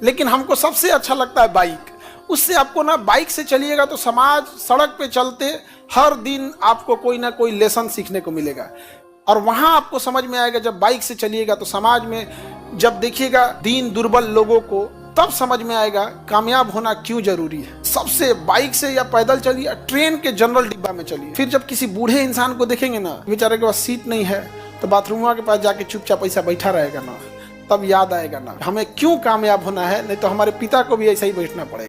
लेकिन हमको सबसे अच्छा लगता है बाइक। उससे आपको ना, बाइक से चलिएगा तो समाज, सड़क पे चलते हर दिन आपको कोई ना कोई लेसन सीखने को मिलेगा। और वहां आपको समझ में आएगा, जब बाइक से चलिएगा तो समाज में जब देखिएगा दीन दुर्बल लोगों को, तब समझ में आएगा कामयाब होना क्यों जरूरी है। सबसे बाइक से या पैदल चलिए, ट्रेन के जनरल डिब्बा में चलिए। फिर जब किसी बूढ़े इंसान को देखेंगे ना, बेचारे के पास सीट नहीं है, तो बाथरूम के पास जाके चुपचाप ऐसा बैठा रहेगा ना, तब याद आएगा ना हमें क्यों कामयाब होना है। नहीं तो हमारे पिता को भी ऐसा ही बैठना पड़ेगा।